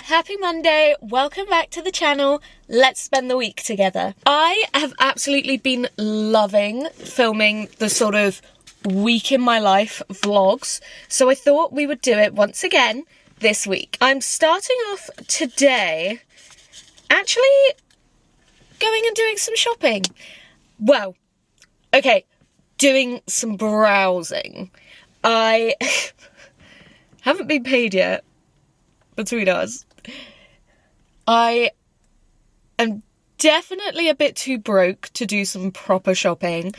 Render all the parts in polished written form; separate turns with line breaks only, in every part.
happy Monday, welcome back to the channel. Let's spend the week together. I have absolutely been loving filming the sort of week in my life vlogs, so I thought we would do it once again this week. I'm starting off today actually going and doing some shopping. Well, okay, doing some browsing. I haven't been paid yet, between us. I am definitely a bit too broke to do some proper shopping,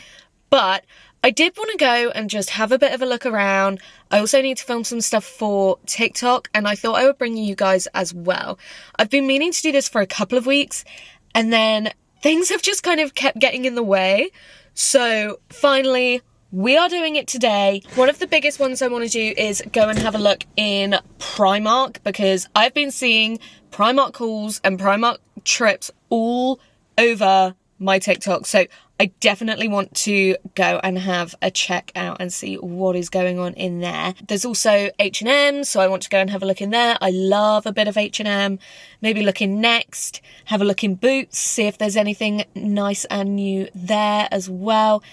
but I did want to go and just have a bit of a look around. I also need to film some stuff for TikTok, and I thought I would bring you guys as well. I've been meaning to do this for a couple of weeks, and then things have just kind of kept getting in the way. So finally, we are doing it today. One of the biggest ones I want to do is go and have a look in Primark, because I've been seeing Primark hauls and Primark trips all over my TikTok. So I definitely want to go and have a check out and see what is going on in there. There's also H&M, so I want to go and have a look in there. I love a bit of H&M. Maybe look in Next, have a look in Boots, see if there's anything nice and new there as well.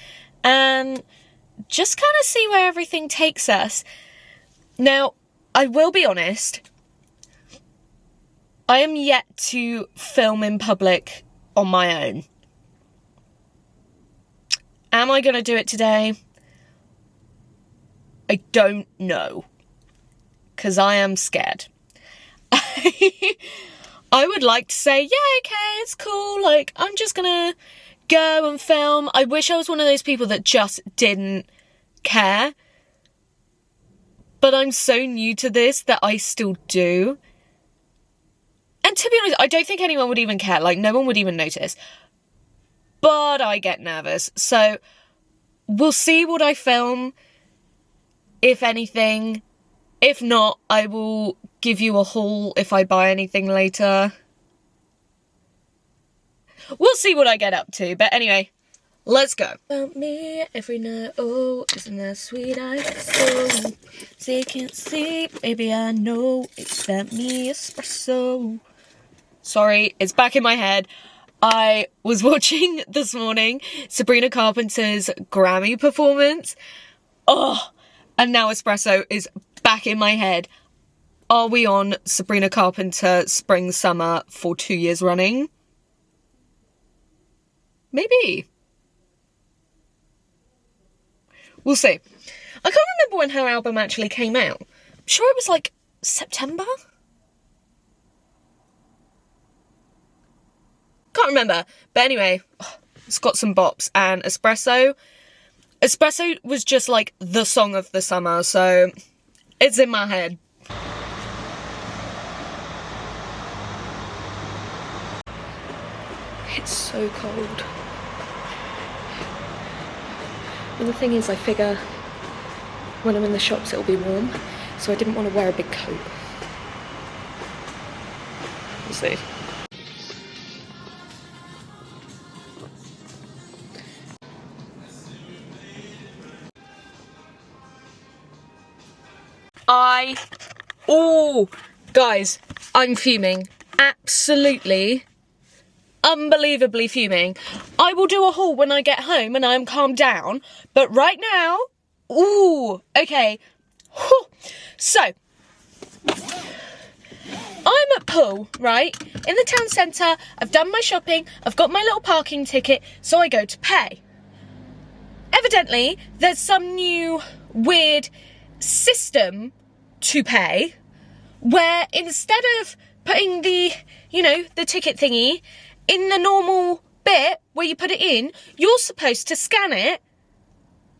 And just kind of see where everything takes us. Now, I will be honest, I am yet to film in public on my own. Am I going to do it today? I don't know, because I am scared. I would like to say, yeah, okay, it's cool, like, I'm just gonna go and film. I wish I was one of those people that just didn't care, but I'm so new to this that I still do. And to be honest, I don't think anyone would even care, like no one would even notice, but I get nervous. So we'll see what I film, if anything. If not, I will give you a haul if I buy anything later. We'll see what I get up to, but anyway, let's go. About me every night, oh, isn't that sweet? I so say can't sleep, maybe I know it's that me espresso. Sorry, it's back in my head. I was watching this morning Sabrina Carpenter's Grammy performance. Oh, and now espresso is back in my head. Are we on Sabrina Carpenter Spring Summer for 2 years running? Maybe. We'll see. I can't remember when her album actually came out. I'm sure it was like September? Can't remember. But anyway, it's got some bops. And Espresso was just like the song of the summer, so it's in my head. It's so cold. And the thing is, I figure when I'm in the shops it'll be warm, so I didn't want to wear a big coat. We'll see. Oh, guys, I'm fuming. Absolutely, unbelievably fuming. I will do a haul when I get home and I'm calmed down, but right now, ooh, okay. So, I'm at Pool, right, in the town centre. I've done my shopping, I've got my little parking ticket, so I go to pay. Evidently, there's some new weird system to pay where instead of putting the, you know, the ticket thingy in the normal bit where you put it in, you're supposed to scan it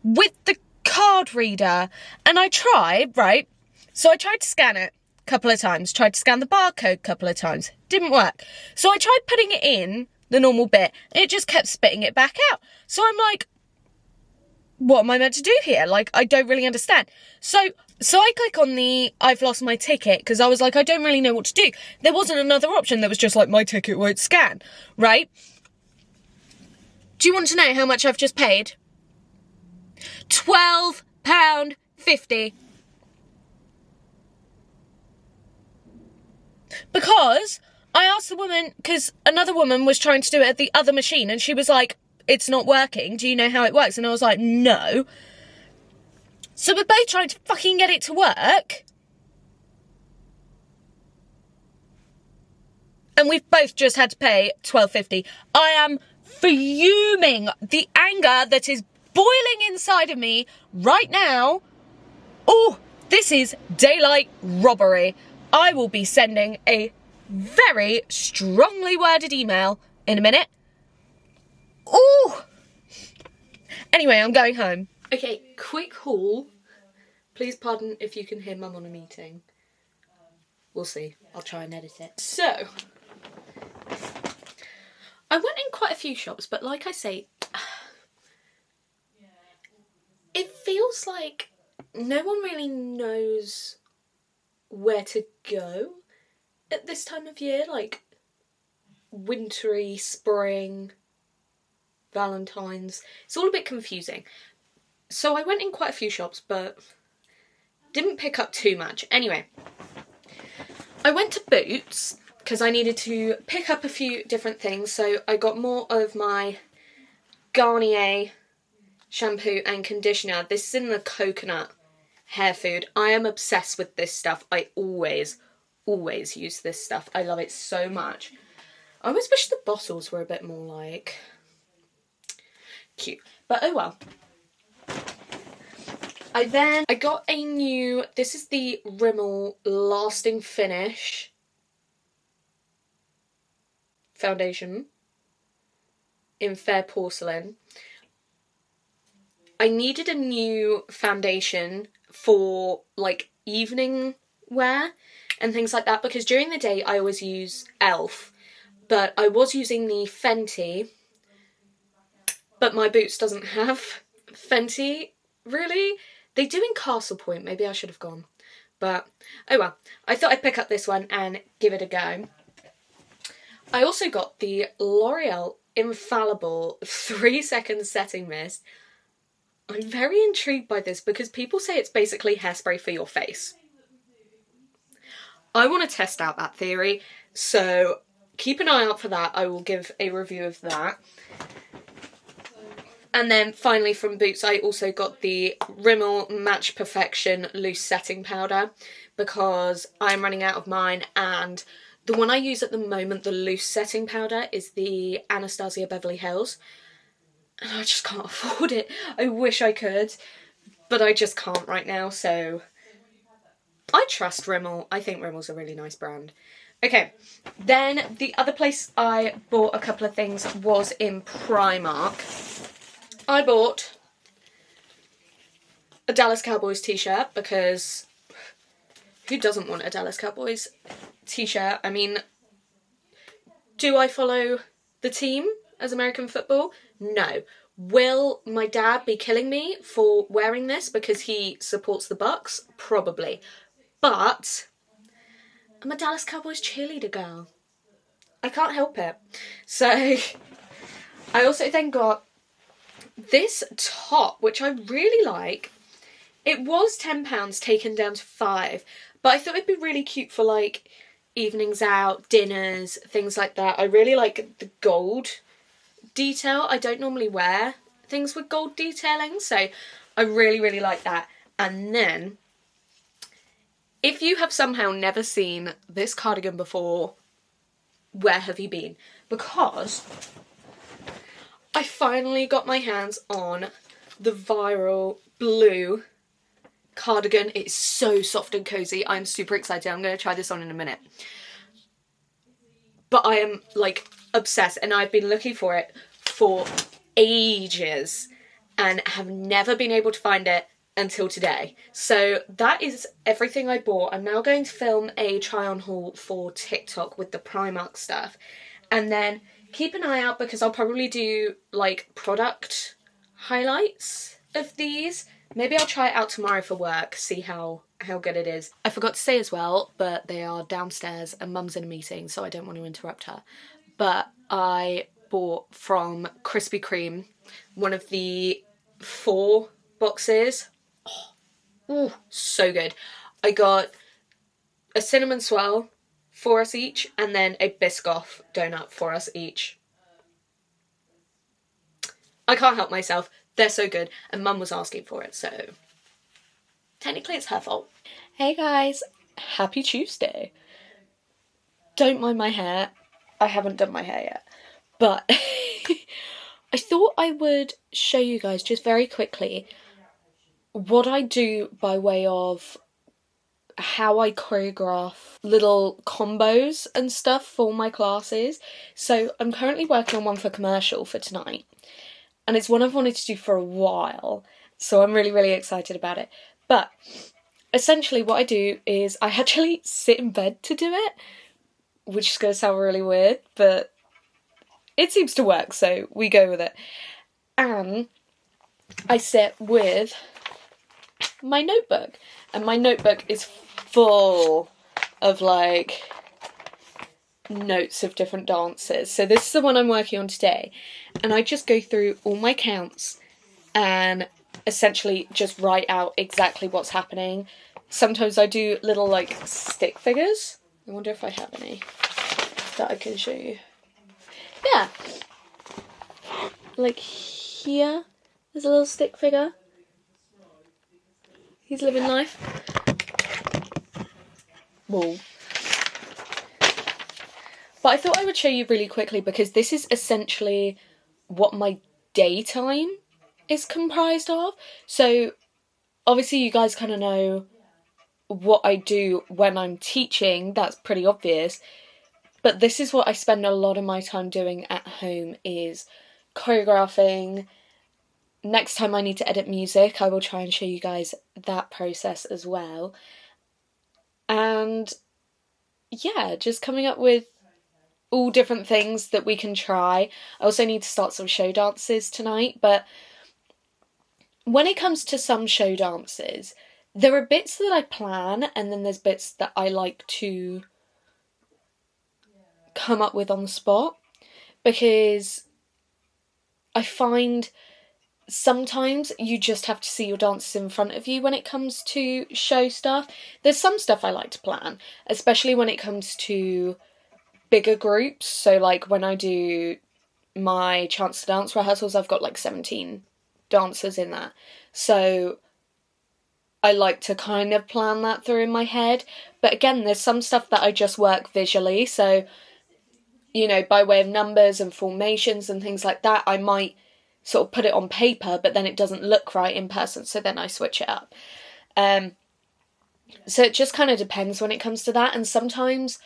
with the card reader. And I tried, right? So I tried to scan it a couple of times, tried to scan the barcode a couple of times, didn't work. So I tried putting it in the normal bit and it just kept spitting it back out. So I'm like, what am I meant to do here? Like, I don't really understand. So I click on the I've lost my ticket, because I was like, I don't really know what to do. There wasn't another option that was just like, my ticket won't scan, right? Do you want to know how much I've just paid? £12.50. Because I asked the woman, because another woman was trying to do it at the other machine, and she was like, it's not working. Do you know how it works? And I was like, no. So we're both trying to fucking get it to work. And we've both just had to pay $12.50. I am fuming. The anger that is boiling inside of me right now. Oh, this is daylight robbery. I will be sending a very strongly worded email in a minute. Oh! Anyway, I'm going home. Okay, quick haul. Please pardon if you can hear Mum on a meeting. We'll see. I'll try and edit it. So, I went in quite a few shops, but like I say, it feels like no one really knows where to go at this time of year, like wintry, spring, Valentine's. It's all a bit confusing. So I went in quite a few shops, but didn't pick up too much. Anyway, I went to Boots because I needed to pick up a few different things. So I got more of my Garnier shampoo and conditioner. This is in the coconut hair food. I am obsessed with this stuff. I always use this stuff. I love it so much. I always wish the bottles were a bit more like cute, but oh well. I got a new, this is the Rimmel Lasting Finish foundation in Fair Porcelain. I needed a new foundation for like evening wear and things like that, because during the day I always use e.l.f. but I was using the Fenty, but my Boots doesn't have Fenty, really. They do in Castle Point, maybe I should have gone, but oh well. I thought I'd pick up this one and give it a go. I also got the L'Oreal Infallible 3-second setting mist. I'm very intrigued by this because people say it's basically hairspray for your face. I want to test out that theory, so keep an eye out for that. I will give a review of that. And then finally from Boots, I also got the Rimmel Match Perfection Loose Setting Powder because I'm running out of mine, and the one I use at the moment, the loose setting powder, is the Anastasia Beverly Hills. And I just can't afford it. I wish I could, but I just can't right now, so I trust Rimmel. I think Rimmel's a really nice brand. Okay, then the other place I bought a couple of things was in Primark. I bought a Dallas Cowboys t-shirt because who doesn't want a Dallas Cowboys t-shirt? I mean, do I follow the team as American football? No. Will my dad be killing me for wearing this because he supports the Bucks? Probably. But I'm a Dallas Cowboys cheerleader girl. I can't help it. So I also then got this top, which I really like. It was £10, taken down to £5, but I thought it'd be really cute for like evenings out, dinners, things like that. I really like the gold detail. I don't normally wear things with gold detailing, so I really like that. And then, if you have somehow never seen this cardigan before, where have you been? Because I finally got my hands on the viral blue cardigan. It's so soft and cozy. I'm super excited. I'm going to try this on in a minute. But I am like obsessed, and I've been looking for it for ages and have never been able to find it until today. So that is everything I bought. I'm now going to film a try on haul for TikTok with the Primark stuff, and then keep an eye out because I'll probably do like product highlights of these. Maybe I'll try it out tomorrow for work, see how good it is. I forgot to say as well, but they are downstairs and Mum's in a meeting, so I don't want to interrupt her. But I bought from Krispy Kreme one of the 4 boxes. Oh, so good. I got a cinnamon swirl for us each, and then a Biscoff donut for us each. I can't help myself. They're so good, and Mum was asking for it, so technically it's her fault. Hey guys, happy Tuesday. Don't mind my hair. I haven't done my hair yet, but I thought I would show you guys just very quickly what I do by way of how I choreograph little combos and stuff for my classes. So I'm currently working on one for commercial for tonight, and it's one I've wanted to do for a while, so I'm really, really excited about it. But essentially what I do is I actually sit in bed to do it, which is going to sound really weird, but it seems to work, so we go with it. And I sit with my notebook, and my notebook is full of like notes of different dances. So this is the one I'm working on today, and I just go through all my counts and essentially just write out exactly what's happening. Sometimes I do little like stick figures. I wonder if I have any that I can show you. Yeah, like here there's a little stick figure. He's living life. Whoa. But I thought I would show you really quickly because this is essentially what my daytime is comprised of. So obviously you guys kind of know what I do when I'm teaching. That's pretty obvious. But this is what I spend a lot of my time doing at home, is choreographing. Next time I need to edit music, I will try and show you guys that process as well. And yeah, just coming up with all different things that we can try. I also need to start some show dances tonight, but when it comes to some show dances, there are bits that I plan, and then there's bits that I like to come up with on the spot, because I find sometimes you just have to see your dancers in front of you when it comes to show stuff. There's some stuff I like to plan, especially when it comes to bigger groups. So like when I do my Chance to Dance rehearsals, I've got like 17 dancers in that. So I like to kind of plan that through in my head. But again, there's some stuff that I just work visually. So, you know, by way of numbers and formations and things like that, I might sort of put it on paper, but then it doesn't look right in person, so then I switch it up. So it just kind of depends when it comes to that, and sometimes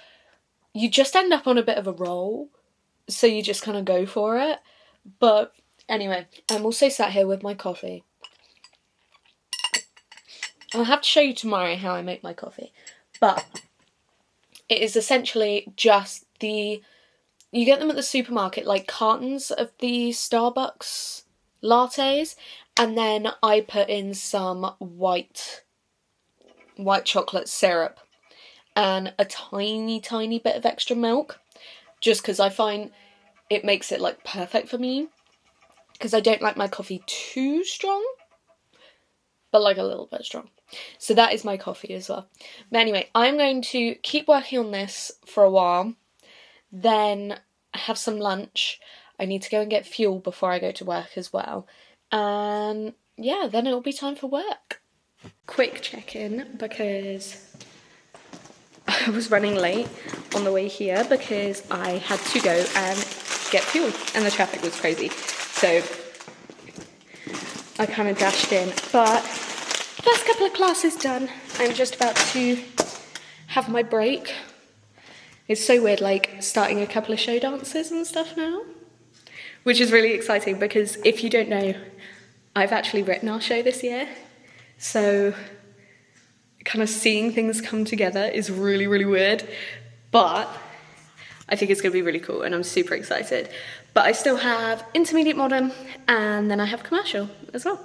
you just end up on a bit of a roll, so you just kind of go for it. But anyway, I'm also sat here with my coffee. I'll have to show you tomorrow how I make my coffee, but it is essentially just you get them at the supermarket, like cartons of the Starbucks lattes, and then I put in some white chocolate syrup and a tiny bit of extra milk, just because I find it makes it like perfect for me, because I don't like my coffee too strong, but like a little bit strong. So that is my coffee as well. But anyway, I'm going to keep working on this for a while, then have some lunch. I need to go and get fuel before I go to work as well. And yeah, then it'll be time for work. Quick check-in, because I was running late on the way here because I had to go and get fuel and the traffic was crazy. So I kind of dashed in, but first couple of classes done. I'm just about to have my break. It's so weird, like, starting a couple of show dances and stuff now, which is really exciting because if you don't know, I've actually written our show this year. So kind of seeing things come together is really, really weird, but I think it's going to be really cool and I'm super excited. But I still have intermediate modern and then I have commercial as well.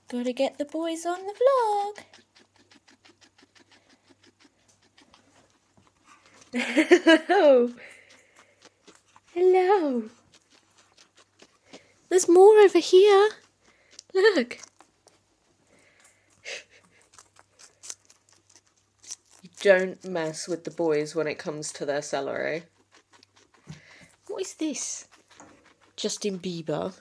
Gotta get the boys on the vlog. Hello. Hello. There's more over here. Look. don't mess with the boys when it comes to their celery. What is this? Justin Bieber.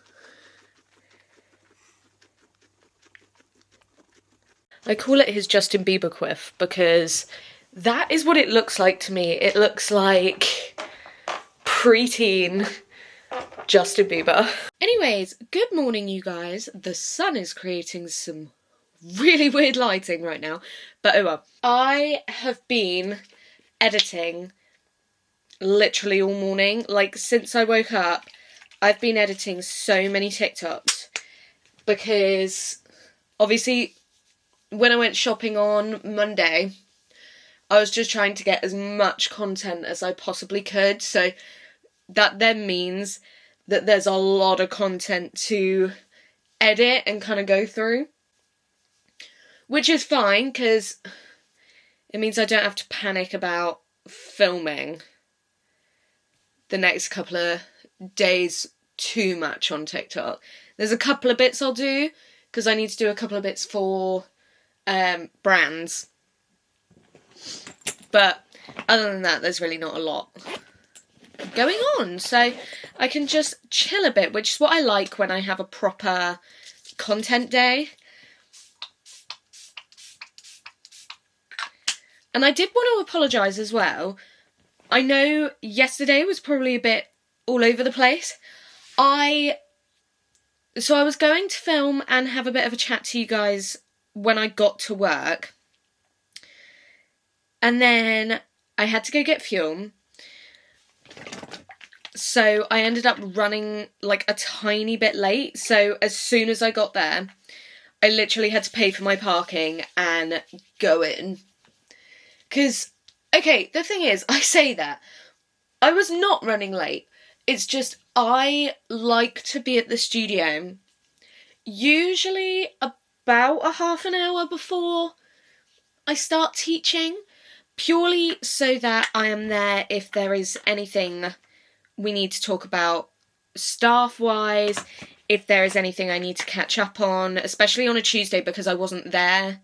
I call it his Justin Bieber quiff because that is what it looks like to me. It looks like preteen Justin Bieber. Anyways, good morning, you guys. The sun is creating some really weird lighting right now, but oh well. I have been editing literally all morning. Like, since I woke up, I've been editing so many TikToks because obviously when I went shopping on Monday, I was just trying to get as much content as I possibly could, so that then means that there's a lot of content to edit and kind of go through, which is fine because it means I don't have to panic about filming the next couple of days too much on TikTok. There's a couple of bits I'll do because I need to do a couple of bits for brands, but other than that there's really not a lot going on, so I can just chill a bit, which is what I like when I have a proper content day. And I did want to apologise as well. I know yesterday was probably a bit all over the place. So I was going to film and have a bit of a chat to you guys when I got to work, and then I had to go get fuel. So I ended up running like a tiny bit late. So as soon as I got there, I literally had to pay for my parking and go in. Because, okay, the thing is, I say that. I was not running late. It's just I like to be at the studio usually about a half an hour before I start teaching, purely so that I am there if there is anything we need to talk about staff-wise, if there is anything I need to catch up on, especially on a Tuesday because I wasn't there.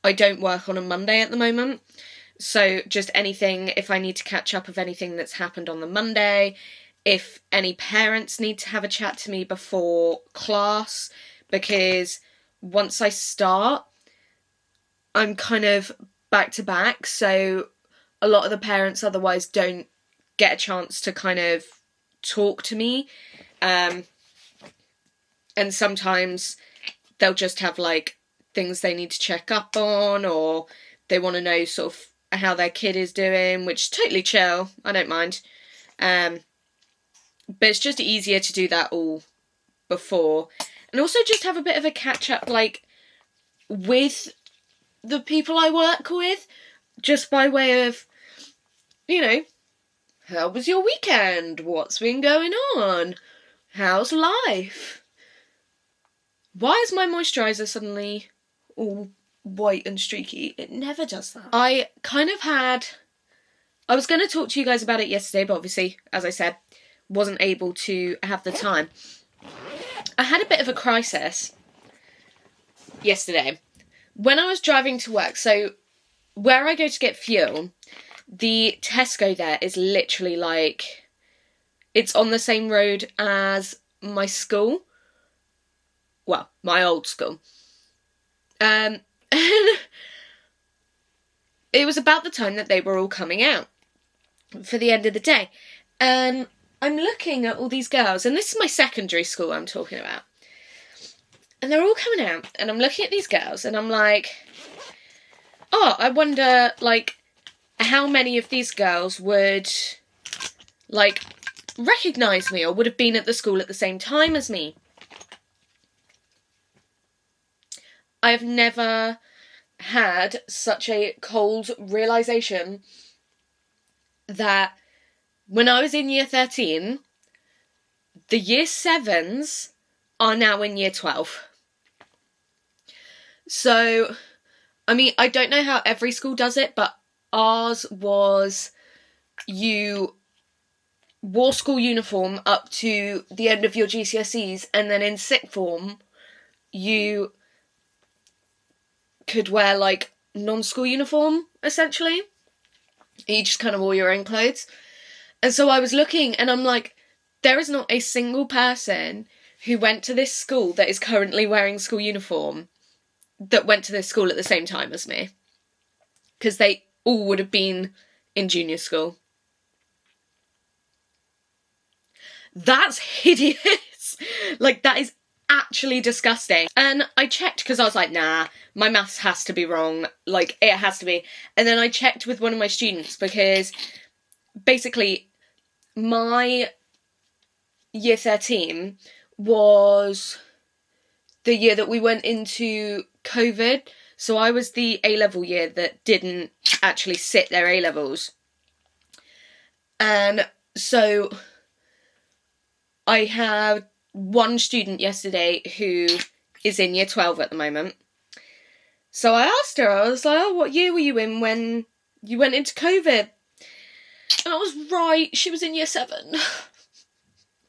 I don't work on a Monday at the moment, so just anything, if I need to catch up of anything that's happened on the Monday, if any parents need to have a chat to me before class, because once I start, I'm kind of back to back, so a lot of the parents otherwise don't get a chance to kind of talk to me, and sometimes they'll just have like things they need to check up on, or they want to know sort of how their kid is doing, which is totally chill, I don't mind, but it's just easier to do that all before, and also just have a bit of a catch up like with the people I work with, just by way of, you know, how was your weekend? What's been going on? How's life? Why is my moisturiser suddenly all white and streaky? It never does that. I was going to talk to you guys about it yesterday, but obviously, as I said, wasn't able to have the time. I had a bit of a crisis yesterday when I was driving to work. So where I go to get fuel, the Tesco there is literally like, it's on the same road as my school. Well, my old school. And it was about the time that they were all coming out for the end of the day. And I'm looking at all these girls, and this is my secondary school I'm talking about. And they're all coming out, and I'm looking at these girls, and I'm like, oh, I wonder, like, how many of these girls would, like, recognise me or would have been at the school at the same time as me. I have never had such a cold realisation that when I was in year 13, the year 7s are now in year 12. So, I mean, I don't know how every school does it, but ours was you wore school uniform up to the end of your GCSEs, and then in sixth form, you could wear, like, non-school uniform, essentially. You just kind of wore your own clothes. And so I was looking and I'm like, there is not a single person who went to this school that is currently wearing school uniform that went to this school at the same time as me. Because they all would have been in junior school. That's hideous. Like, that is actually disgusting. And I checked because I was like, nah, my maths has to be wrong. Like, it has to be. And then I checked with one of my students because basically my year 13 was the year that we went into COVID. So I was the A-level year that didn't actually sit their A-levels. And so I had one student yesterday who is in year 12 at the moment. So I asked her, I was like, oh, what year were you in when you went into COVID? And I was right, she was in year 7.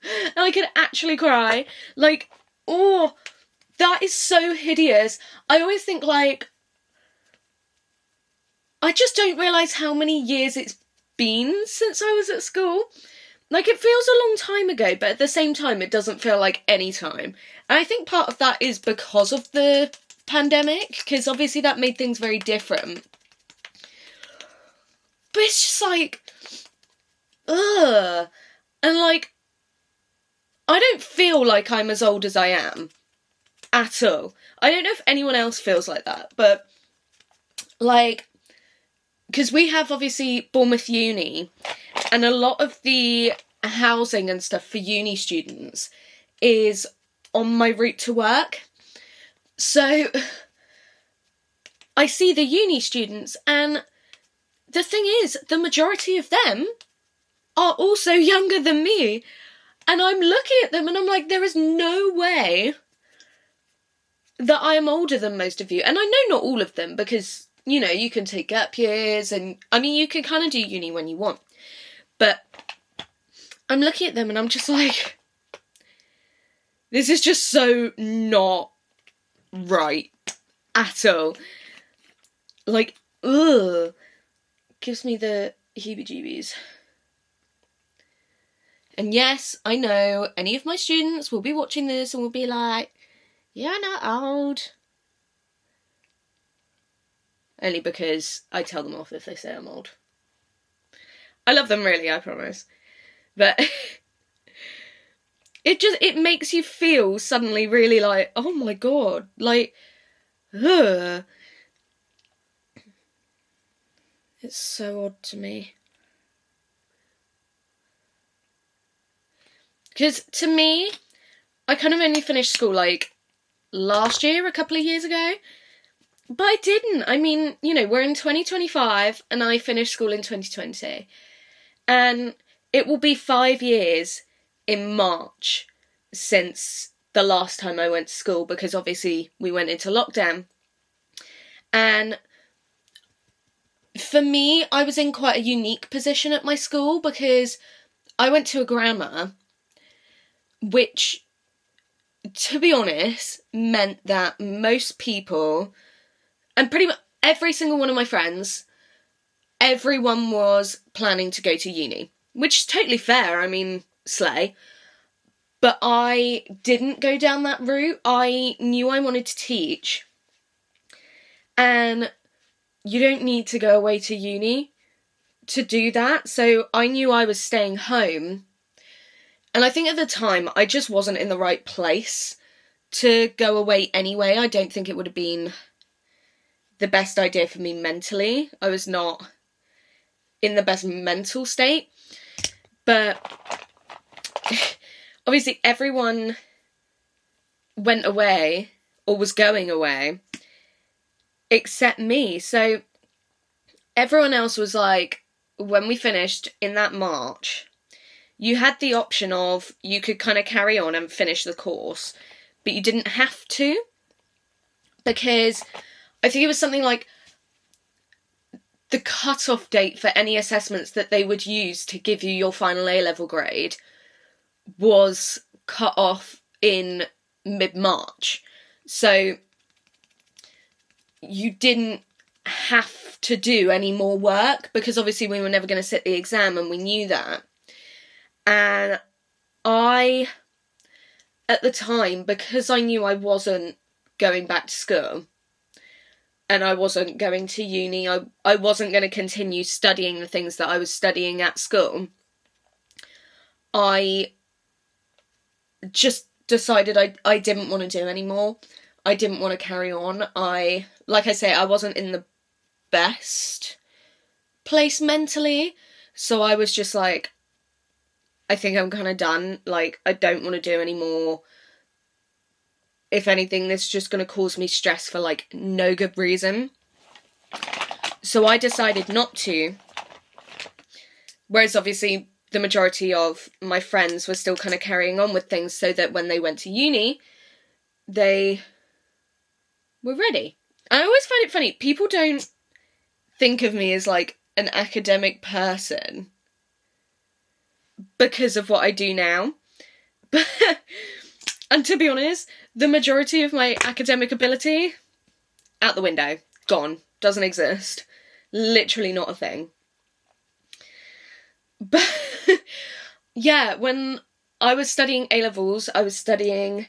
And I could actually cry. Like, oh, that is so hideous. I always think, like, I just don't realise how many years it's been since I was at school. Like, it feels a long time ago, but at the same time, it doesn't feel like any time. And I think part of that is because of the pandemic, because obviously that made things very different. But it's just like, ugh. And like, I don't feel like I'm as old as I am. At all. I don't know if anyone else feels like that, but like, because we have obviously Bournemouth Uni, and a lot of the housing and stuff for uni students is on my route to work. So I see the uni students, and the thing is, the majority of them are also younger than me. And I'm looking at them and I'm like, there is no way that I am older than most of you. And I know not all of them, because, you know, you can take gap years and, I mean, you can kind of do uni when you want. But I'm looking at them and I'm just like, this is just so not right at all. Like, ugh. Gives me the heebie-jeebies. And yes, I know any of my students will be watching this and will be like, you're not old. Only because I tell them off if they say I'm old. I love them really, I promise. But it makes you feel suddenly really like, oh my god, like, ugh. It's so odd to me. Because to me, I kind of only finished school like last year, a couple of years ago. But I didn't. I mean, you know, we're in 2025 and I finished school in 2020. And it will be 5 years in March since the last time I went to school, because obviously we went into lockdown. And for me, I was in quite a unique position at my school because I went to a grammar, which, to be honest, meant that most people, and pretty much every single one of my friends, everyone was planning to go to uni, which is totally fair. I mean, slay. But I didn't go down that route. I knew I wanted to teach. And you don't need to go away to uni to do that. So I knew I was staying home. And I think at the time, I just wasn't in the right place to go away anyway. I don't think it would have been the best idea for me mentally. I was not in the best mental state. But obviously everyone went away or was going away except me. So everyone else was like, when we finished in that March, you had the option of you could kind of carry on and finish the course, but you didn't have to, because I think it was something like the cut-off date for any assessments that they would use to give you your final A-level grade was cut off in mid-March. So you didn't have have to do any more work, because obviously we were never going to sit the exam and we knew that. And I, at the time, because I knew I wasn't going back to school and I wasn't going to uni, I wasn't going to continue studying the things that I was studying at school, I just decided I didn't want to do anymore. I didn't want to carry on. Like I say, I wasn't in the best place mentally, so I was just like, I think I'm kind of done. Like, I don't want to do anymore. If anything, this is just going to cause me stress for, like, no good reason. So I decided not to. Whereas, obviously, the majority of my friends were still kind of carrying on with things, so that when they went to uni, they were ready. I always find it funny. People don't think of me as, like, an academic person because of what I do now. But... And to be honest, the majority of my academic ability, out the window, gone, doesn't exist. Literally not a thing. But, yeah, when I was studying A-levels, I was studying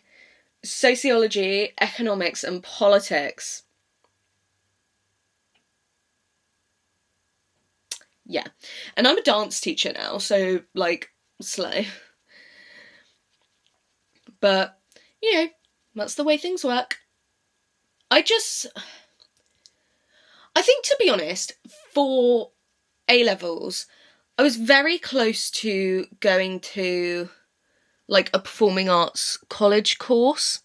sociology, economics, and politics. Yeah. And I'm a dance teacher now, so, like, slay. But, you know, that's the way things work. I think, to be honest, for A-levels, I was very close to going to, like, a performing arts college course.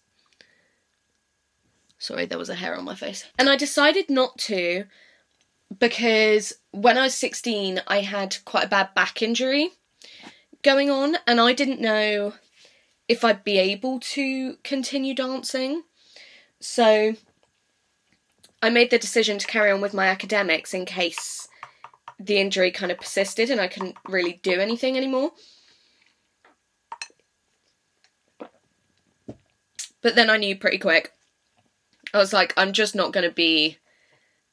Sorry, there was a hair on my face. And I decided not to, because when I was 16, I had quite a bad back injury going on, and I didn't know if I'd be able to continue dancing. So I made the decision to carry on with my academics in case the injury kind of persisted and I couldn't really do anything anymore. But then I knew pretty quick. I was like, I'm just not going to be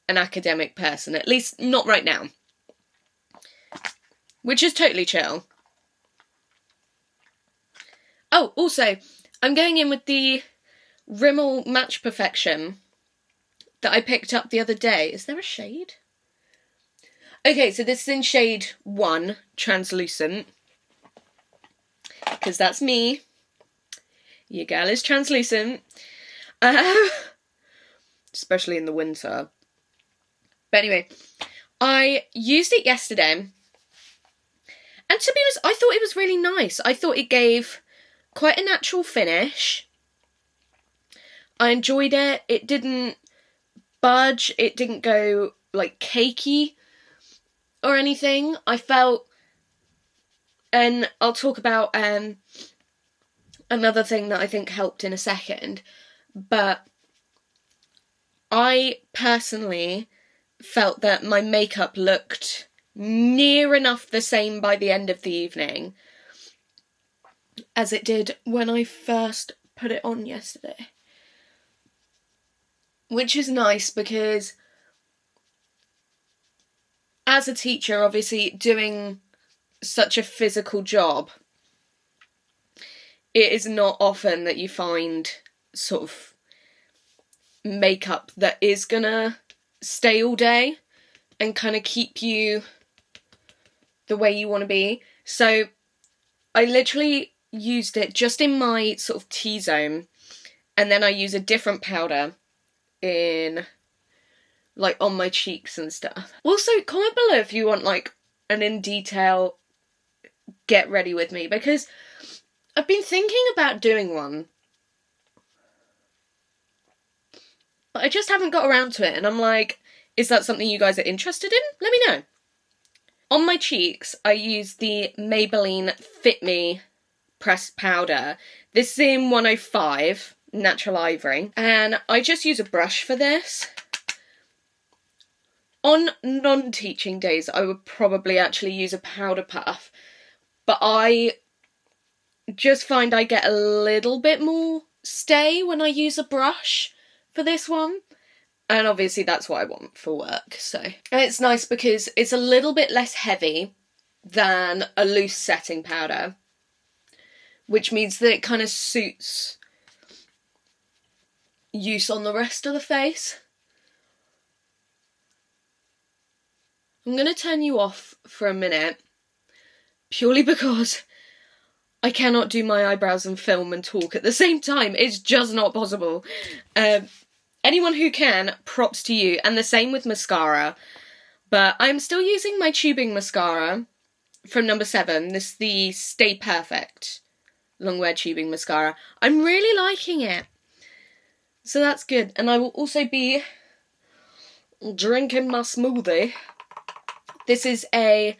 an academic person, at least not right now. Which is totally chill. Oh, also, I'm going in with the Rimmel Match Perfection that I picked up the other day. Is there a shade? Okay, so this is in shade 1, translucent. Because that's me. Your girl is translucent. Especially in the winter. But anyway, I used it yesterday. And to be honest, I thought it was really nice. I thought it gave quite a natural finish. I enjoyed it. It didn't budge. It didn't go, like, cakey or anything. I felt... And I'll talk about another thing that I think helped in a second. But I personally felt that my makeup looked near enough the same by the end of the evening as it did when I first put it on yesterday. Which is nice because as a teacher, obviously doing such a physical job, it is not often that you find sort of makeup that is gonna stay all day and kind of keep you the way you want to be. So I literally used it just in my sort of T-zone, and then I use a different powder in, like, on my cheeks and stuff. Also, comment below if you want, like, an in detail get ready with me, because I've been thinking about doing one, but I just haven't got around to it, and I'm like, is that something you guys are interested in? Let me know. On my cheeks, I use the Maybelline Fit Me pressed powder. This is in 105, Natural Ivory, and I just use a brush for this. On non-teaching days, I would probably actually use a powder puff, but I just find I get a little bit more stay when I use a brush for this one, And obviously that's what I want for work, so. And it's nice because it's a little bit less heavy than a loose setting powder, which means that it kind of suits use on the rest of the face. I'm going to turn you off for a minute, purely because I cannot do my eyebrows and film and talk at the same time. It's just not possible. Anyone who can, props to you. And the same with mascara. But I'm still using my tubing mascara from number 7. This is the Stay Perfect Longwear Tubing Mascara. I'm really liking it. So that's good. And I will also be drinking my smoothie. This is a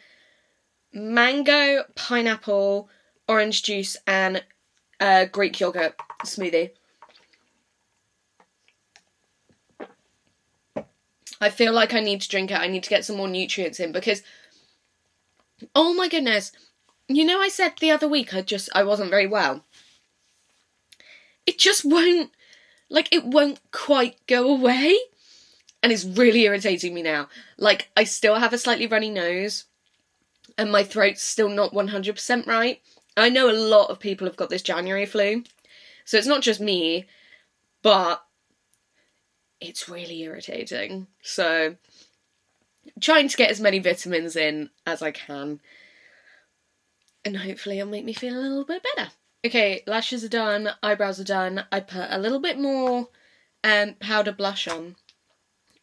mango, pineapple, orange juice and Greek yogurt smoothie. I feel like I need to drink it. I need to get some more nutrients in because, oh my goodness, you know I said the other week I wasn't very well. It just won't, like, it won't quite go away. And it's really irritating me now. Like, I still have a slightly runny nose and my throat's still not 100% right. I know a lot of people have got this January flu, so it's not just me, but it's really irritating. So, trying to get as many vitamins in as I can, and hopefully it'll make me feel a little bit better. Okay, lashes are done, eyebrows are done. I put a little bit more powder blush on,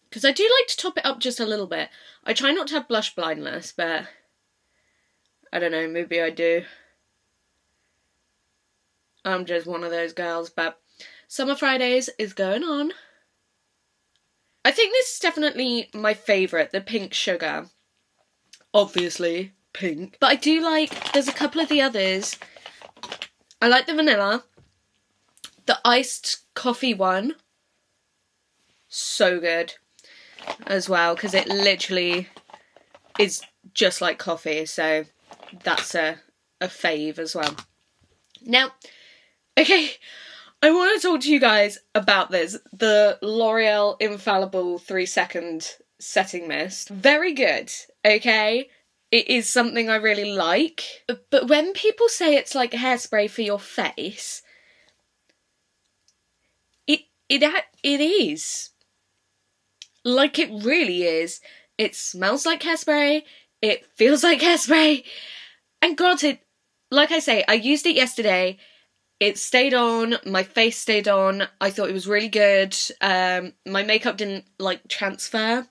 because I do like to top it up just a little bit. I try not to have blush blindness, but I don't know, maybe I do. I'm just one of those girls, but Summer Fridays is going on. I think this is definitely my favourite, the pink sugar. Obviously, pink. But I do like, there's a couple of the others. I like the vanilla. The iced coffee one. So good as well, because it literally is just like coffee. So that's a fave as well. Now, okay, I want to talk to you guys about this. The L'Oreal Infallible 3-second setting mist. Very good, okay? It is something I really like. But when people say it's like hairspray for your face, it is. Like, it really is. It smells like hairspray. It feels like hairspray. And granted, like I say, I used it yesterday. It stayed on, my face stayed on, I thought it was really good. My makeup didn't, like, transfer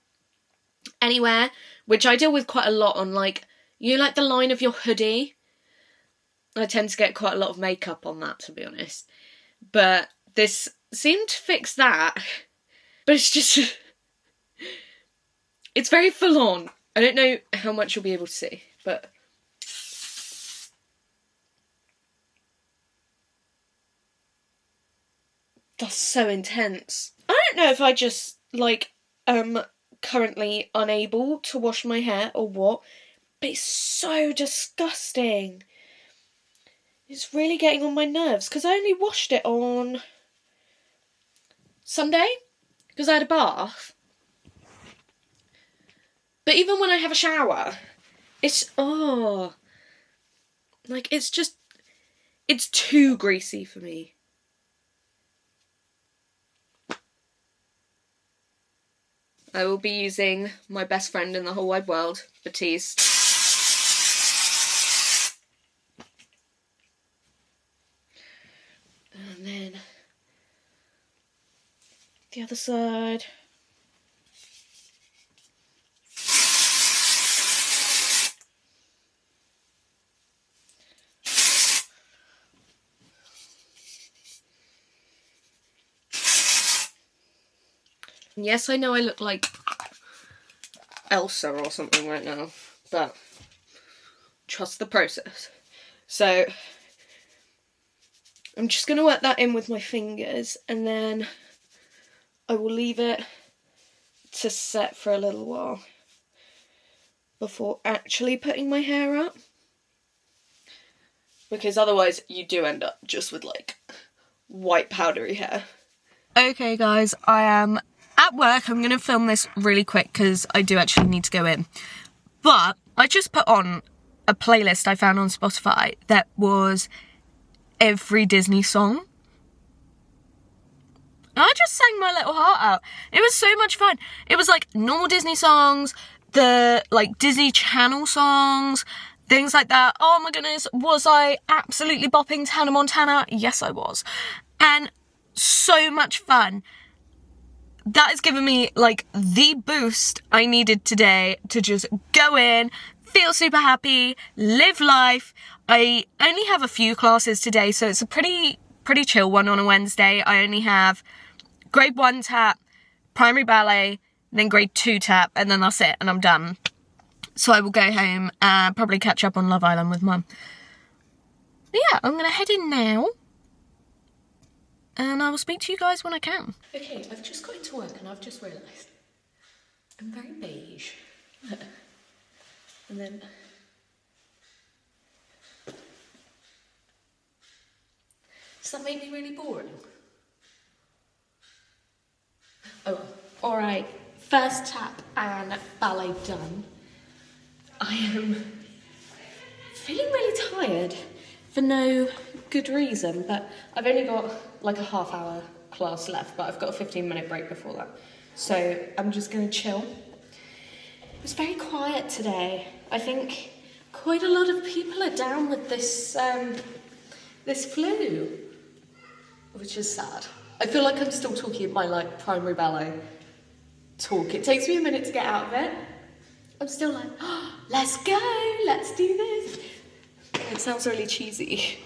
anywhere, which I deal with quite a lot on, like, you know, like the line of your hoodie? I tend to get quite a lot of makeup on that, to be honest. But this seemed to fix that. But it's just, it's very full on. I don't know how much you'll be able to see, but that's so intense. I don't know if I just, like, currently unable to wash my hair or what, but it's so disgusting. It's really getting on my nerves, because I only washed it on Sunday, because I had a bath. But even when I have a shower, it's, like, it's just, it's too greasy for me. I will be using my best friend in the whole wide world, Batiste. And then the other side. Yes, I know I look like Elsa or something right now, but trust the process. So I'm just going to work that in with my fingers, and then I will leave it to set for a little while before actually putting my hair up, because otherwise you do end up just with, like, white powdery hair. Okay guys, I am at work, I'm going to film this really quick because I do actually need to go in. But I just put on a playlist I found on Spotify that was every Disney song. And I just sang my little heart out. It was so much fun. It was like normal Disney songs, the like Disney Channel songs, things like that. Oh my goodness, was I absolutely bopping to Hannah Montana? Yes, I was. And so much fun. That has given me like the boost I needed today to just go in, feel super happy, live life. I only have a few classes today, so it's a pretty chill one on a Wednesday. I only have grade 1 tap, primary ballet, then grade 2 tap, and then that's it, and I'm done. So I will go home and probably catch up on Love Island with Mum. But yeah, I'm going to head in now, and I will speak to you guys when I can. Okay, I've just got into work and I've just realised I'm very beige. And then... does that make me really boring? Oh, alright. First tap and ballet done. I am feeling really tired for no good reason, but I've only got like a half-hour class left, but I've got a 15-minute break before that. So I'm just going to chill. It was very quiet today. I think quite a lot of people are down with this flu, which is sad. I feel like I'm still talking my like primary ballet talk. It takes me a minute to get out of it. I'm still like, oh, let's go, let's do this. It sounds really cheesy.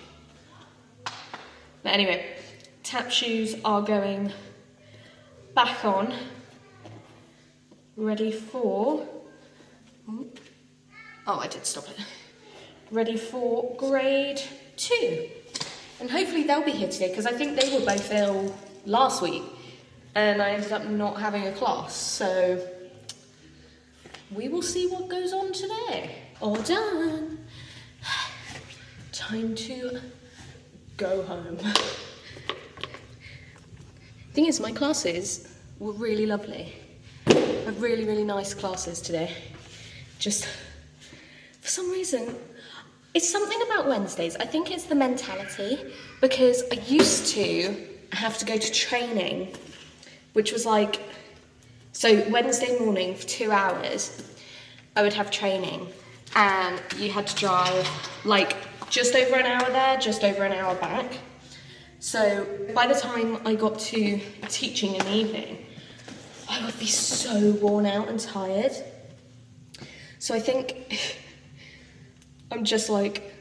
But anyway, tap shoes are going back on. Ready for... oh, I did stop it. Ready for grade 2. And hopefully they'll be here today, because I think they were both ill last week. And I ended up not having a class, so... we will see what goes on today. All done. Time to go home. Thing is, my classes were really lovely. I had really, really nice classes today. Just, for some reason, it's something about Wednesdays. I think it's the mentality, because I used to have to go to training, which was like, so Wednesday morning for 2 hours, I would have training, and you had to drive like just over an hour there, just over an hour back. So by the time I got to teaching in the evening, I would be so worn out and tired. So I think I'm just like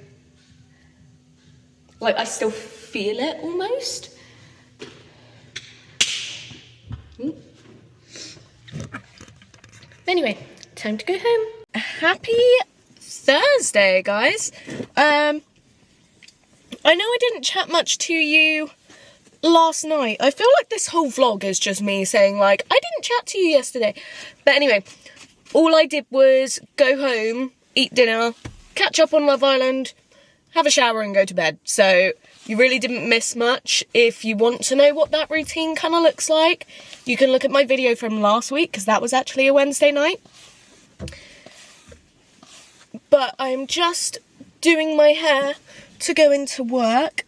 I still feel it almost. Anyway, time to go home. Happy Thursday, guys. I know I didn't chat much to you last night. I feel like this whole vlog is just me saying, like, I didn't chat to you yesterday. But anyway, all I did was go home, eat dinner, catch up on Love Island, have a shower and go to bed. So you really didn't miss much. If you want to know what that routine kind of looks like, you can look at my video from last week, because that was actually a Wednesday night. But I'm just doing my hair to go into work,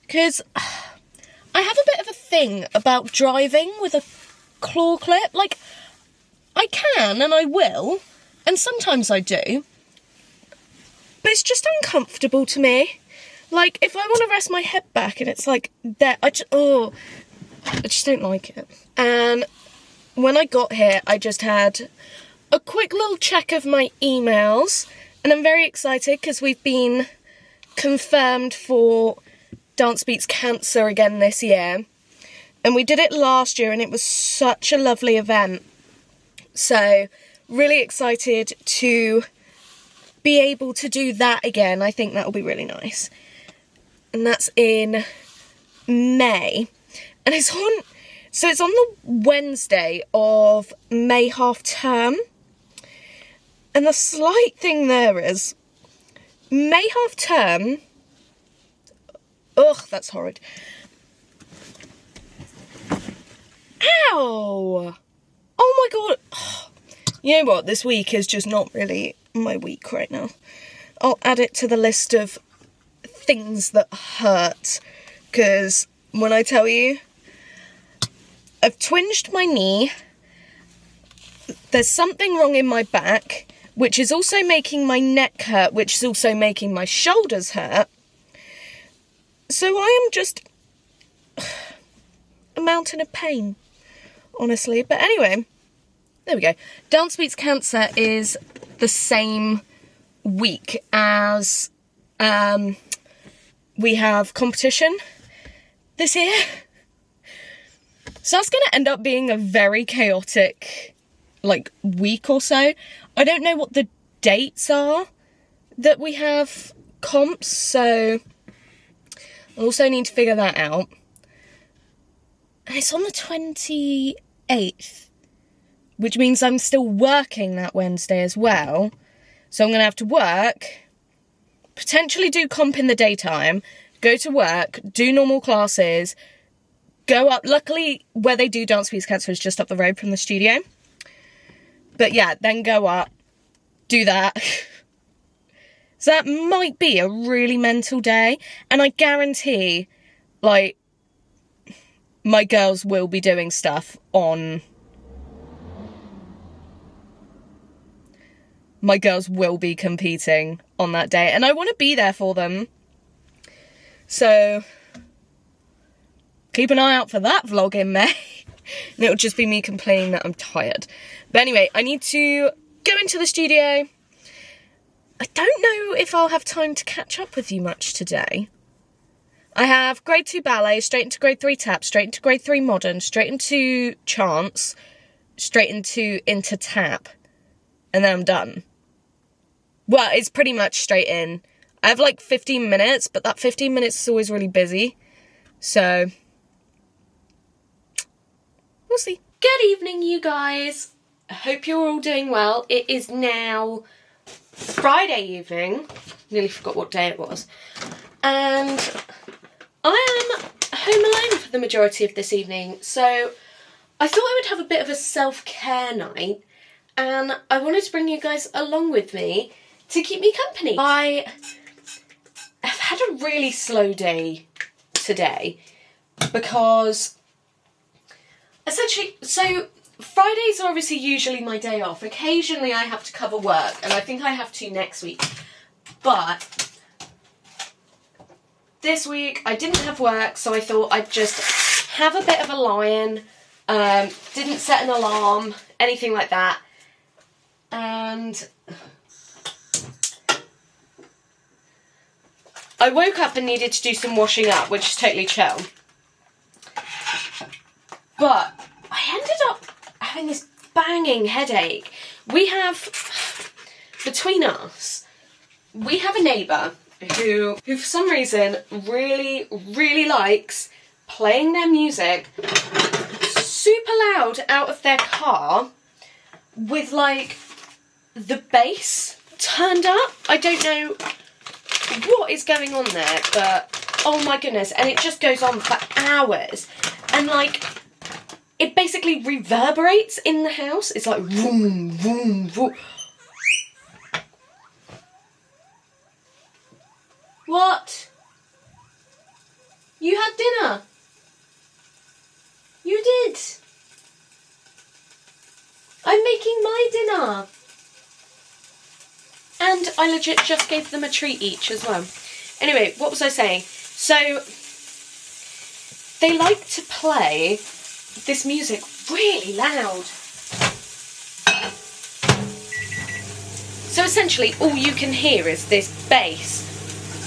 because I have a bit of a thing about driving with a claw clip. Like, I can and I will, and sometimes I do, but it's just uncomfortable to me. Like, if I want to rest my head back and it's like that, I just don't like it. And when I got here, I just had a quick little check of my emails, and I'm very excited because we've been confirmed for Dance Beats Cancer again this year. And we did it last year and it was such a lovely event. So, really excited to be able to do that again. I think that'll be really nice. And that's in May. And it's on the Wednesday of May half term. And the slight thing there is, May half term, ugh, that's horrid, Ow! Oh my god. You know what? This week is just not really my week right now. I'll add it to the list of things that hurt. Because when I tell you, I've twinged my knee. There's something wrong in my back, which is also making my neck hurt, which is also making my shoulders hurt. So I am just a mountain of pain, honestly. But anyway, there we go. Dance Beats Cancer is the same week as we have competition this year. So that's going to end up being a very chaotic, like, week or so. I don't know what the dates are that we have comps, so I also need to figure that out. And it's on the 28th, which means I'm still working that Wednesday as well. So I'm going to have to work, potentially do comp in the daytime, go to work, do normal classes, go up. Luckily, where they do Dance Beats Cancer is just up the road from the studio. But yeah, then go up, do that. So that might be a really mental day. And I guarantee, like, my girls will be doing stuff on... My girls will be competing on that day. And I want to be there for them. So keep an eye out for that vlog in May. And it'll just be me complaining that I'm tired. But anyway, I need to go into the studio. I don't know if I'll have time to catch up with you much today. I have grade 2 ballet, straight into grade 3 tap, straight into grade 3 modern, straight into chants, straight into tap. And then I'm done. Well, it's pretty much straight in. I have like 15 minutes, but that 15 minutes is always really busy. So we'll see. Good evening, you guys. I hope you're all doing well. It is now Friday evening. Nearly forgot what day it was. And I am home alone for the majority of this evening. So I thought I would have a bit of a self-care night. And I wanted to bring you guys along with me to keep me company. I have had a really slow day today because essentially, so Fridays are obviously usually my day off. Occasionally I have to cover work, and I think I have to next week. But this week I didn't have work, so I thought I'd just have a bit of a lie-in. Didn't set an alarm, anything like that. And I woke up and needed to do some washing up, which is totally chill. But I ended up having this banging headache. We have, between us, we have a neighbour who for some reason really, really likes playing their music super loud out of their car with, like, the bass turned up. I don't know what is going on there, but oh my goodness. And it just goes on for hours. And, like, it basically reverberates in the house. It's like vroom, vroom, vroom. What? You had dinner? You did? I'm making my dinner. And I legit just gave them a treat each as well. Anyway, what was I saying? So, they like to play this music really loud. So essentially, all you can hear is this bass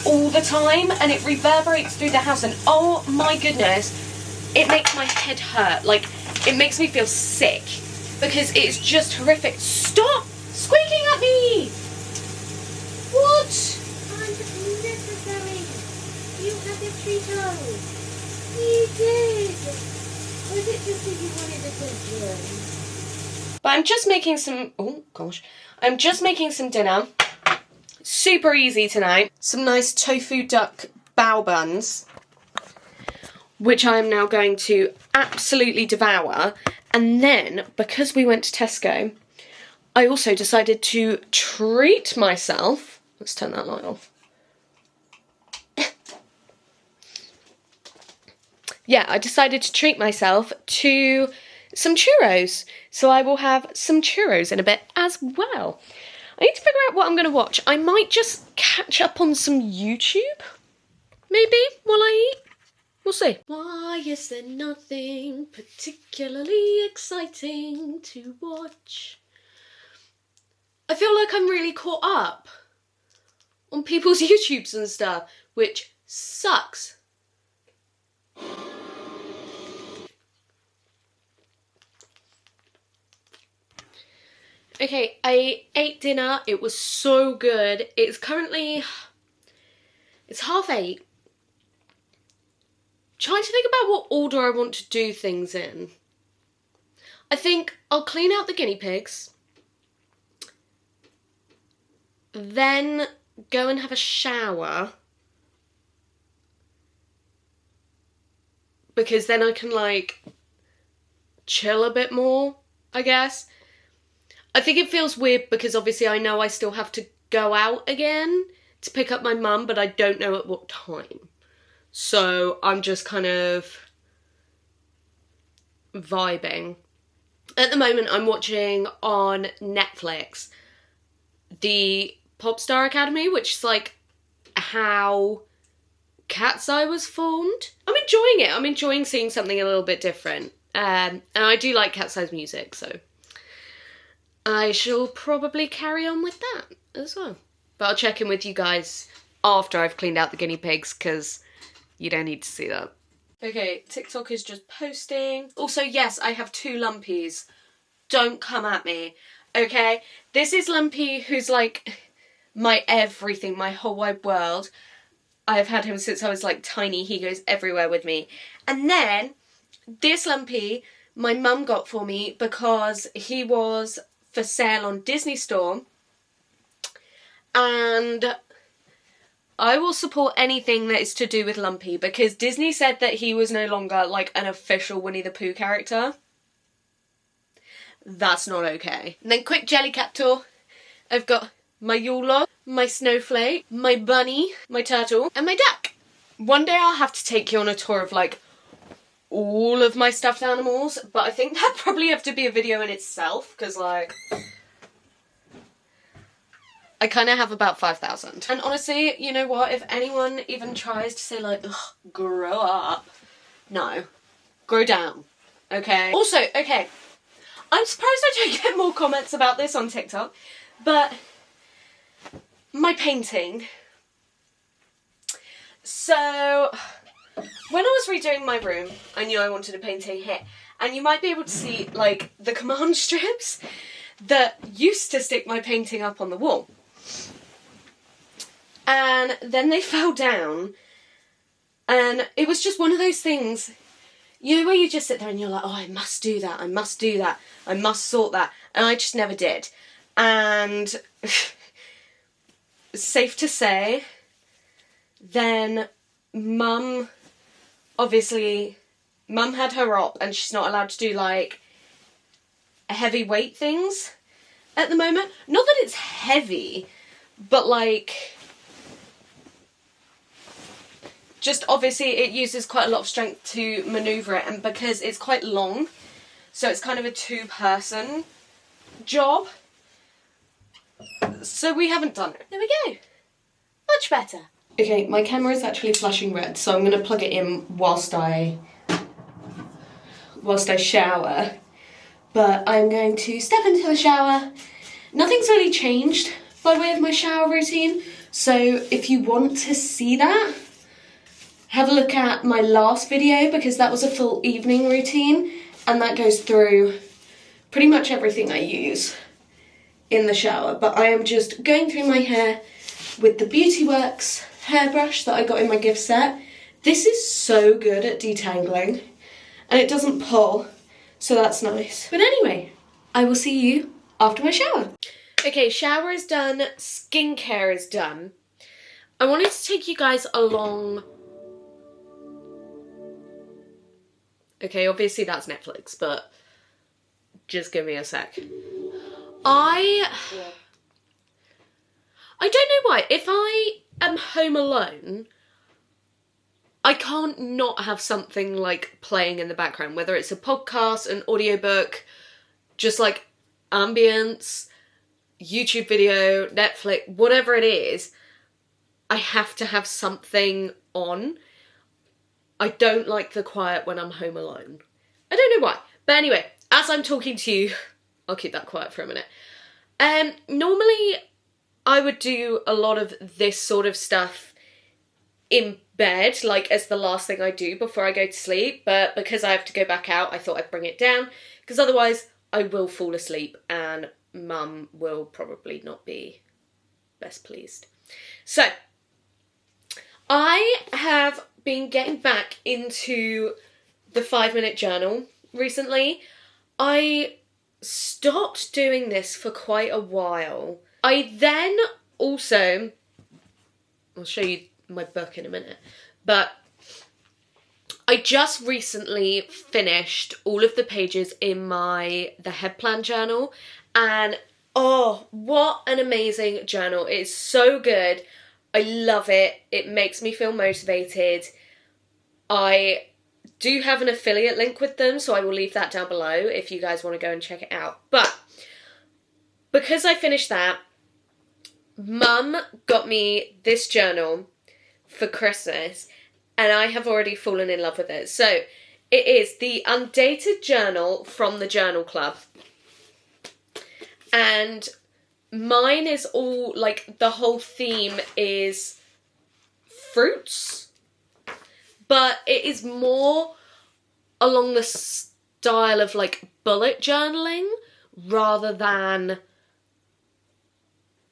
all the time, and it reverberates through the house, and oh my goodness, it makes my head hurt. Like, it makes me feel sick, because it's just horrific. Stop squeaking at me! What?
Unnecessary. You had a treat. You did. Was it just that you wanted attention?
But I'm just making some, oh gosh, I'm just making some dinner. Super easy tonight. Some nice tofu duck bao buns which I am now going to absolutely devour. And then, because we went to Tesco, I also decided to treat myself. Let's turn that light off. Yeah, I decided to treat myself to some churros. So I will have some churros in a bit as well. I need to figure out what I'm going to watch. I might just catch up on some YouTube, maybe, while I eat. We'll see. Why is there nothing particularly exciting to watch? I feel like I'm really caught up on people's YouTubes and stuff, which sucks. Okay, I ate dinner. It was so good. It's 8:30. Trying to think about what order I want to do things in. I think I'll clean out the guinea pigs, then go and have a shower, because then I can like chill a bit more, I guess. I think it feels weird because obviously I know I still have to go out again to pick up my mum, but I don't know at what time. So I'm just kind of vibing. At the moment I'm watching on Netflix the Popstar Academy, which is like how Cat's Eye was formed. I'm enjoying it. I'm enjoying seeing something a little bit different. And I do like Cat's Eye's music, so I shall probably carry on with that as well. But I'll check in with you guys after I've cleaned out the guinea pigs, because you don't need to see that. Okay, TikTok is just posting. Also, yes, I have 2 lumpies. Don't come at me, okay? This is Lumpy, who's like my everything, my whole wide world. I've had him since I was like tiny. He goes everywhere with me. And then this Lumpy, my mum got for me because he was for sale on Disney Store. And I will support anything that is to do with Lumpy, because Disney said that he was no longer like an official Winnie the Pooh character. That's not okay. And then quick jelly cat tour. I've got my Yule log, my snowflake, my bunny, my turtle, and my duck. One day I'll have to take you on a tour of like all of my stuffed animals, but I think that'd probably have to be a video in itself, because like I kind of have about 5,000. And honestly, you know what? If anyone even tries to say like, ugh, grow up. No. Grow down. Okay? Also, okay. I'm surprised I don't get more comments about this on TikTok, but my painting. So, when I was redoing my room, I knew I wanted a painting here. And you might be able to see like the command strips that used to stick my painting up on the wall. And then they fell down, and it was just one of those things, you know, where you just sit there and you're like, oh, I must do that, I must do that, I must sort that, and I just never did. And safe to say, then Mum had her op, and she's not allowed to do like heavy weight things at the moment. Not that it's heavy, but like, just obviously it uses quite a lot of strength to manoeuvre it, and because it's quite long, so it's kind of a 2-person job. So we haven't done it. There we go. Much better. Okay, my camera is actually flashing red, so I'm going to plug it in whilst I shower. But I'm going to step into the shower. Nothing's really changed by way of my shower routine, so if you want to see that, have a look at my last video, because that was a full evening routine, and that goes through pretty much everything I use in the shower. But I am just going through my hair with the Beauty Works hairbrush that I got in my gift set. This is so good at detangling, and it doesn't pull, so that's nice. But anyway, I will see you after my shower. Okay, shower is done, skincare is done. I wanted to take you guys along Okay, obviously that's Netflix, but just give me a sec. I don't know why. If I am home alone, I can't not have something like playing in the background, whether it's a podcast, an audiobook, just like ambience, YouTube video, Netflix, whatever it is, I have to have something on. I don't like the quiet when I'm home alone. I don't know why. But anyway, as I'm talking to you, I'll keep that quiet for a minute. Normally I would do a lot of this sort of stuff in bed, like as the last thing I do before I go to sleep, but because I have to go back out, I thought I'd bring it down, because otherwise I will fall asleep and Mum will probably not be best pleased. So, I have been getting back into the 5-minute journal recently. I stopped doing this for quite a while. I then also, I'll show you my book in a minute, but I just recently finished all of the pages in the head plan journal, and oh, what an amazing journal. It's so good. I love it. It makes me feel motivated. I do have an affiliate link with them, so I will leave that down below if you guys want to go and check it out. But because I finished that, Mum got me this journal for Christmas, and I have already fallen in love with it. So it is the Undated Journal from the Journal Club. And mine is all, like, the whole theme is fruits, but it is more along the style of, like, bullet journaling rather than,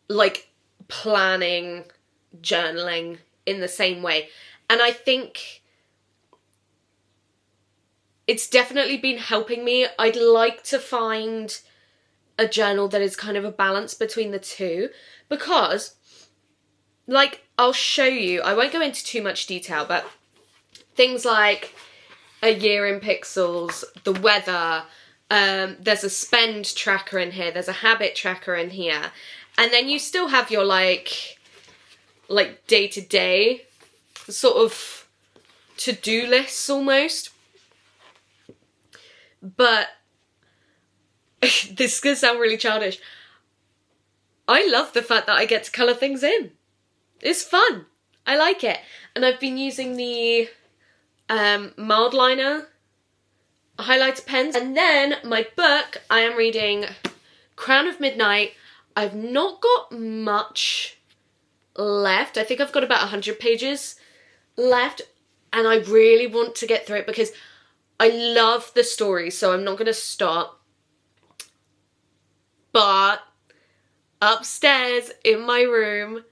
like, planning journaling in the same way. And I think it's definitely been helping me. I'd like to find a journal that is kind of a balance between the two, because, like, I'll show you, I won't go into too much detail, but things like a year in pixels, the weather, there's a spend tracker in here, there's a habit tracker in here, and then you still have your like day-to-day sort of to-do lists almost. But this is going to sound really childish. I love the fact that I get to colour things in. It's fun. I like it. And I've been using the mild liner highlighter pens. And then my book, I am reading Crown of Midnight. I've not got much left. I think I've got about 100 pages left. And I really want to get through it because I love the story. So I'm not going to stop. But upstairs in my room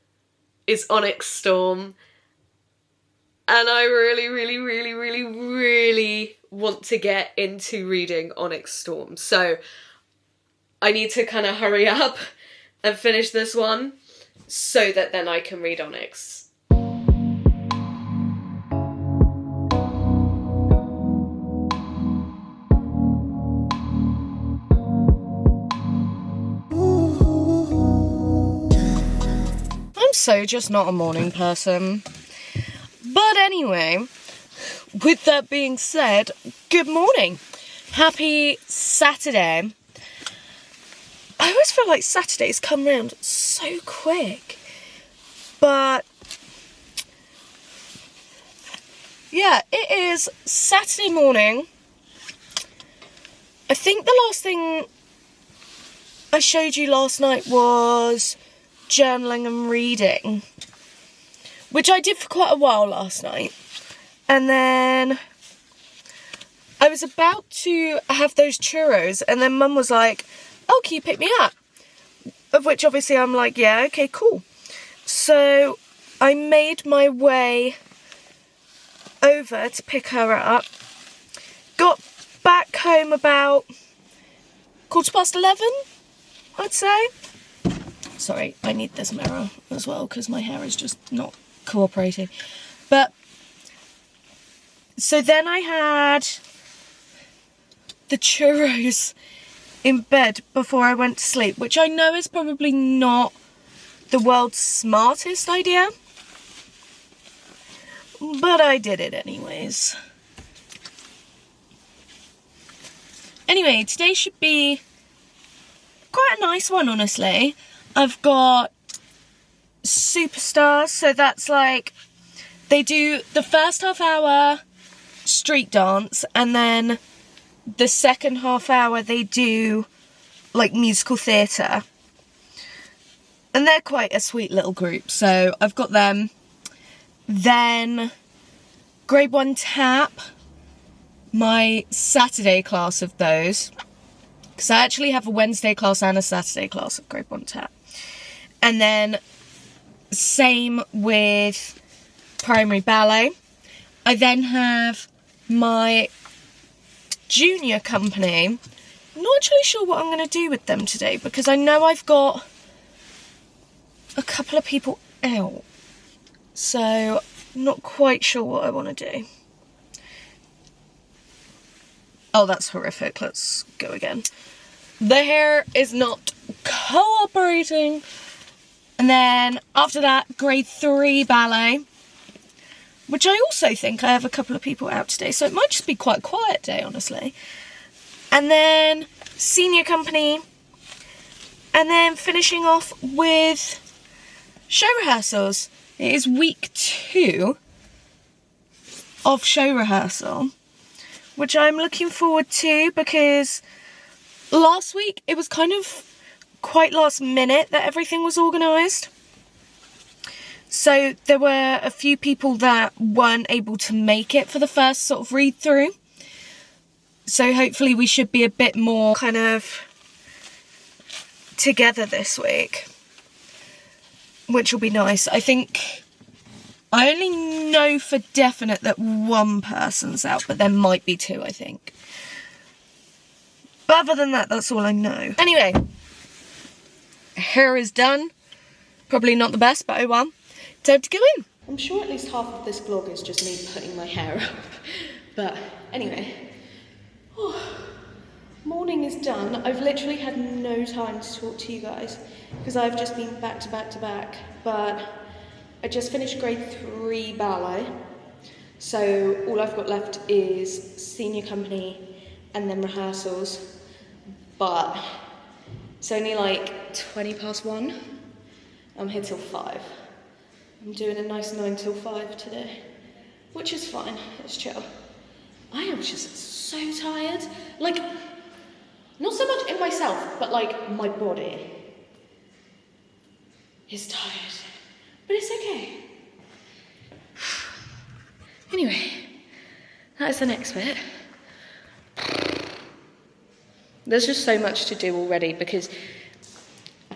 is Onyx Storm. And I really, really, really, really, really want to get into reading Onyx Storm. So I need to kind of hurry up and finish this one so that then I can read Onyx. So just not a morning person. But anyway, with that being said, good morning. Happy Saturday. I always feel like Saturdays come round so quick. But yeah, it is Saturday morning. I think the last thing I showed you last night was journaling and reading, which I did for quite a while last night. And then I was about to have those churros, and then Mum was like, oh, can you pick me up? Of which obviously I'm like, yeah, okay, cool. So I made my way over to pick her up, got back home about 11:15, I'd say. Sorry, I need this mirror as well because my hair is just not cooperating. But so then I had the churros in bed before I went to sleep, which I know is probably not the world's smartest idea, but I did it anyways. Anyway, today should be quite a nice one, honestly. I've got Sims-Tyers, so that's like, they do the first half hour street dance, and then the second half hour they do like musical theatre. And they're quite a sweet little group, so I've got them. Then grade 1 tap, my Saturday class of those, because I actually have a Wednesday class and a Saturday class of grade 1 tap. And then same with primary ballet. I then have my junior company. I'm not actually sure what I'm going to do with them today, because I know I've got a couple of people out, so I'm not quite sure what I want to do. Oh, that's horrific. Let's go again. The hair is not cooperating. And then after that, grade 3 ballet, which I also think I have a couple of people out today, so it might just be quite a quiet day, honestly. And then senior company, and then finishing off with show rehearsals. It is week 2 of show rehearsal, which I'm looking forward to, because last week it was kind of quite last minute that everything was organised. So there were a few people that weren't able to make it for the first sort of read through. So hopefully we should be a bit more kind of together this week, which will be nice. I think I only know for definite that one person's out, but there might be 2, I think. But other than that, that's all I know. Anyway, hair is done. Probably not the best, but oh well. Time to go in. I'm sure at least half of this vlog is just me putting my hair up. But anyway, morning is done. I've literally had no time to talk to you guys because I've just been back to back to back. But I just finished grade 3 ballet. So all I've got left is senior company and then rehearsals. But it's only like 20 past 1. I'm here till 5. I'm doing a nice 9 till 5 today, which is fine, it's chill. I am just so tired. Like, not so much in myself, but like my body is tired. But it's okay. Anyway, that is the next bit. There's just so much to do already, because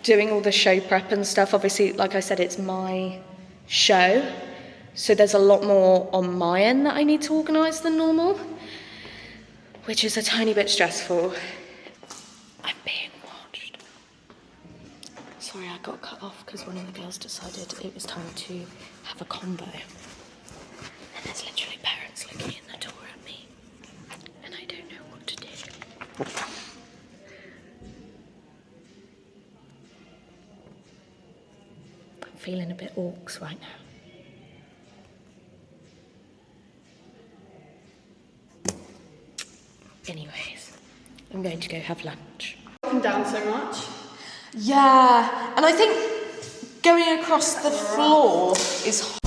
doing all the show prep and stuff, obviously, like I said, it's my show, so there's a lot more on my end that I need to organise than normal, which is a tiny bit stressful. I'm being watched. Sorry, I got cut off because one of the girls decided it was time to have a convo, and there's literally parents looking in the door at me, and I don't know what to do. Feeling a bit orcs right now. Anyways, I'm going to go have lunch.
Up and down so much.
Yeah, and I think going across the floor is